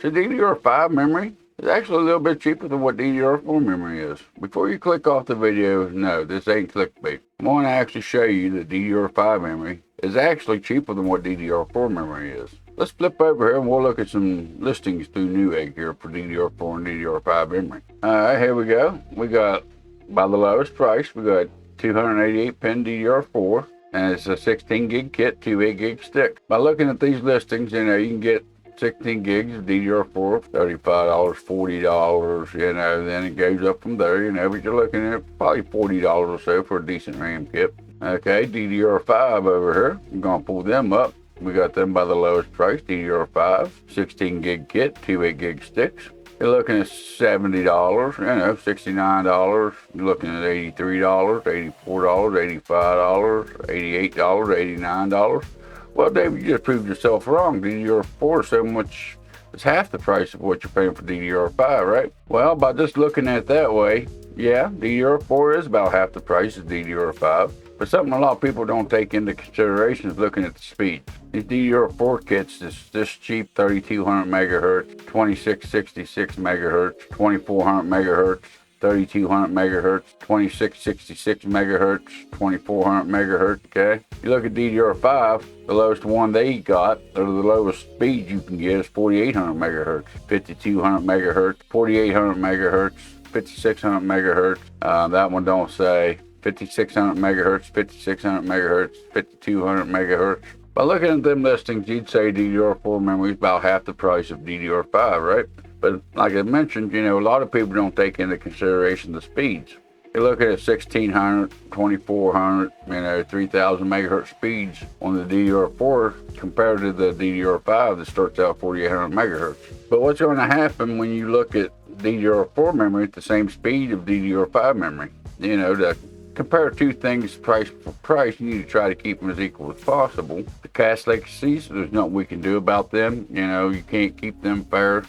So DDR5 memory is actually a little bit cheaper than what DDR4 memory is. Before you click off the video, no, this ain't clickbait. I want to actually show you that DDR5 memory is actually cheaper than what DDR4 memory is. Let's flip over here and we'll look at some listings through Newegg here for DDR4 and DDR5 memory. Alright, here we go. We got, by the lowest price, we got 288 pin DDR4, and it's a 16 gig kit, 2 8 gig stick. By looking at these listings, you can get 16 gigs of DDR4, $35, $40, then it goes up from there, but you're looking at probably $40 or so for a decent RAM kit. Okay, DDR5 over here, I'm gonna pull them up. We got them by the lowest price, DDR5, 16 gig kit, 2 8 gig sticks. You're looking at $70, $69. You're looking at $83, $84, $85, $88, $89. Well, David, you just proved yourself wrong. DDR4 is so much, it's half the price of what you're paying for DDR5, right? Well, by just looking at it that way, yeah, DDR4 is about half the price of DDR5. But something a lot of people don't take into consideration is looking at the speed. These DDR4 kits is this cheap, 3200 megahertz, 2666 megahertz, 2400 megahertz, 3200 megahertz, 2666 megahertz, 2400 megahertz, okay? You look at DDR5, the lowest one they got, or the lowest speed you can get is 4800 megahertz, 5200 megahertz, 4800 megahertz, 5600 megahertz. That one don't say 5600 megahertz, 5600 megahertz, 5200 megahertz. By looking at them listings, you'd say DDR4 memory is about half the price of DDR5, right? But like I mentioned, a lot of people don't take into consideration the speeds. You're looking at 1600, 2400, 3000 megahertz speeds on the DDR4 compared to the DDR5 that starts out 4800 megahertz. But what's going to happen when you look at DDR4 memory at the same speed of DDR5 memory? To compare two things price for price, you need to try to keep them as equal as possible. The cache latencies, there's nothing we can do about them. You can't keep them fair.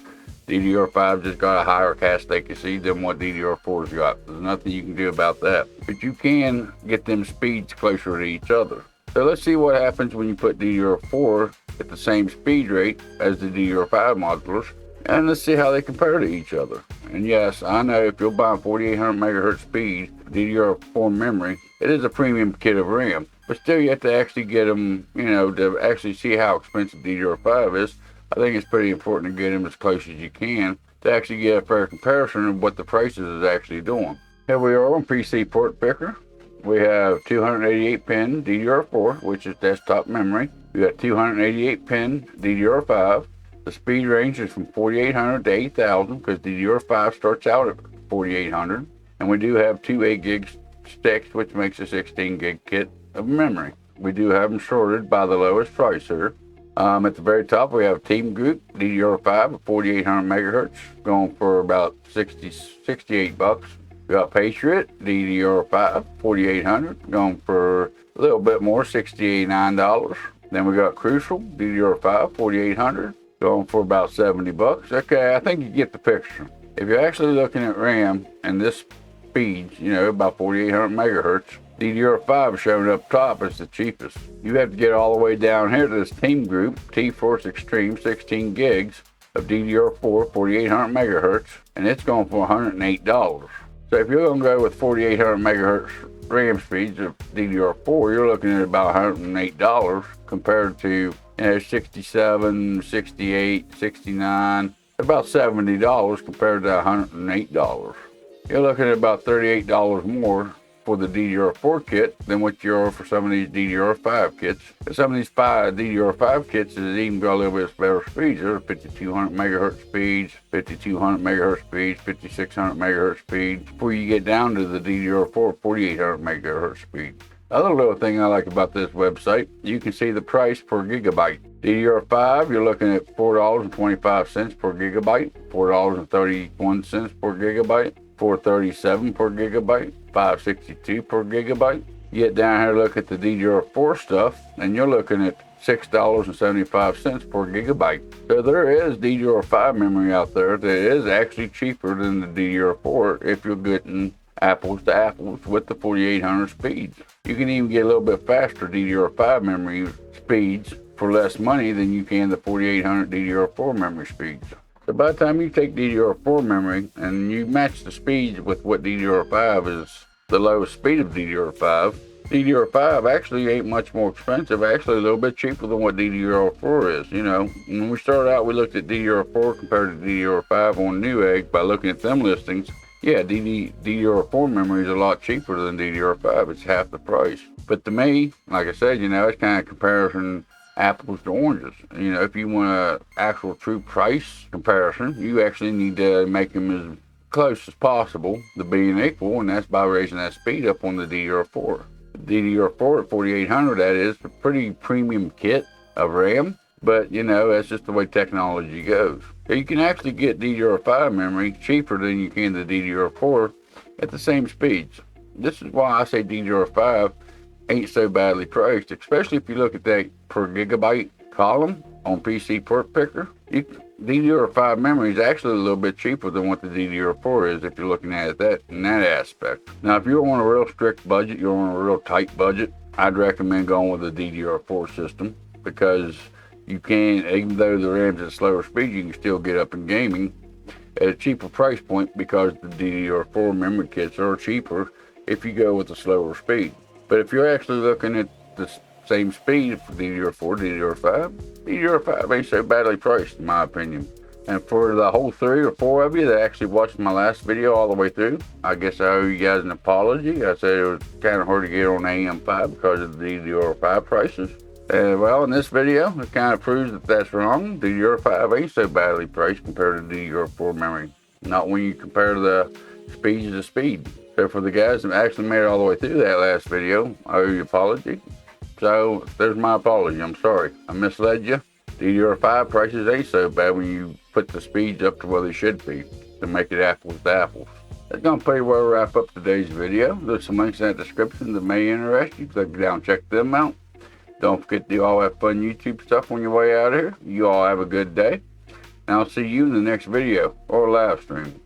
DDR5 just got a higher cache latency than what DDR4's got. There's nothing you can do about that. But you can get them speeds closer to each other. So let's see what happens when you put DDR4 at the same speed rate as the DDR5 modulars. And let's see how they compare to each other. And yes, I know if you're buying 4800 megahertz speed DDR4 memory, it is a premium kit of RAM. But still, you have to actually get them, to actually see how expensive DDR5 is. I think it's pretty important to get them as close as you can to actually get a fair comparison of what the prices is actually doing. Here we are on PC Port Picker. We have 288 pin DDR4, which is desktop memory. We got 288 pin DDR5. The speed range is from 4800 to 8000 because DDR5 starts out at 4800. And we do have 2 8 gig sticks, which makes a 16 gig kit of memory. We do have them sorted by the lowest price here. At the very top, we have Team Group DDR5 at 4800 megahertz, going for about 68 bucks. We got Patriot DDR5 4800, going for a little bit more, $69. Then we got Crucial DDR5 4800, going for about 70 bucks. Okay, I think you get the picture. If you're actually looking at RAM and this speed, about 4800 megahertz, DDR5 showing up top as the cheapest. You have to get all the way down here to this Team Group T-Force Extreme 16 gigs of DDR4 4800 megahertz, and it's going for $108. So if you're going to go with 4800 megahertz RAM speeds of DDR4, you're looking at about $108 compared to 67, 68, 69, about $70 compared to $108. You're looking at about $38 more for the DDR4 kit than what you are for some of these DDR5 kits. And some of these DDR5 kits is even got a little bit better speeds. There's 5200 megahertz speeds, 5200 megahertz speeds, 5600 megahertz speeds, before you get down to the DDR4 4800 megahertz speed. Other little thing I like about this website, you can see the price per gigabyte. DDR5, you're looking at $4.25 per gigabyte, $4.31 per gigabyte, $4.37 per gigabyte, $5.62 per gigabyte. You get down here, look at the DDR4 stuff, and you're looking at $6.75 per gigabyte. So there is DDR5 memory out there that is actually cheaper than the DDR4 if you're getting apples to apples with the 4800 speeds. You can even get a little bit faster DDR5 memory speeds for less money than you can the 4800 DDR4 memory speeds. So by the time you take DDR4 memory and you match the speeds with what DDR5 is, the lowest speed of DDR5, DDR5 actually ain't much more expensive, actually a little bit cheaper than what DDR4 is. You know, when we started out, we looked at DDR4 compared to DDR5 on Newegg by looking at them listings. Yeah, DDR4 memory is a lot cheaper than DDR5. It's half the price. But to me, like I said, you know, it's kind of comparison apples to oranges. You know, if you want an actual true price comparison, you actually need to make them as close as possible to being equal, and that's by raising that speed up on the DDR4. DDR4 at 4800, that is a pretty premium kit of RAM, but you know, that's just the way technology goes. So you can actually get DDR5 memory cheaper than you can the DDR4 at the same speeds. This is why I say DDR5 ain't so badly priced, especially if you look at that per gigabyte column on PC Port Picker. DDR5 memory is actually a little bit cheaper than what the DDR4 is if you're looking at that in that aspect. Now, if you're on a real strict budget, you're on a real tight budget, I'd recommend going with the DDR4 system, because you can, even though the RAM's at a slower speed, you can still get up in gaming at a cheaper price point, because the DDR4 memory kits are cheaper if you go with a slower speed. But if you're actually looking at the same speed for DDR4, DDR5 ain't so badly priced in my opinion. And for the whole 3 or 4 of you that actually watched my last video all the way through, I guess I owe you guys an apology. I said it was kind of hard to get on AM5 because of the DDR5 prices. Well, in this video, it kind of proves that that's wrong. DDR5 ain't so badly priced compared to DDR4 memory. Not when you compare the speeds to speed. So for the guys that actually made it all the way through that last video, I owe you an apology. So there's my apology. I'm sorry. I misled you. DDR5 prices ain't so bad when you put the speeds up to where they should be to make it apples to apples. That's going to pretty well wrap up today's video. There's some links in the description that may interest you. Click down and check them out. Don't forget to do all that fun YouTube stuff on your way out of here. You all have a good day. And I'll see you in the next video or live stream.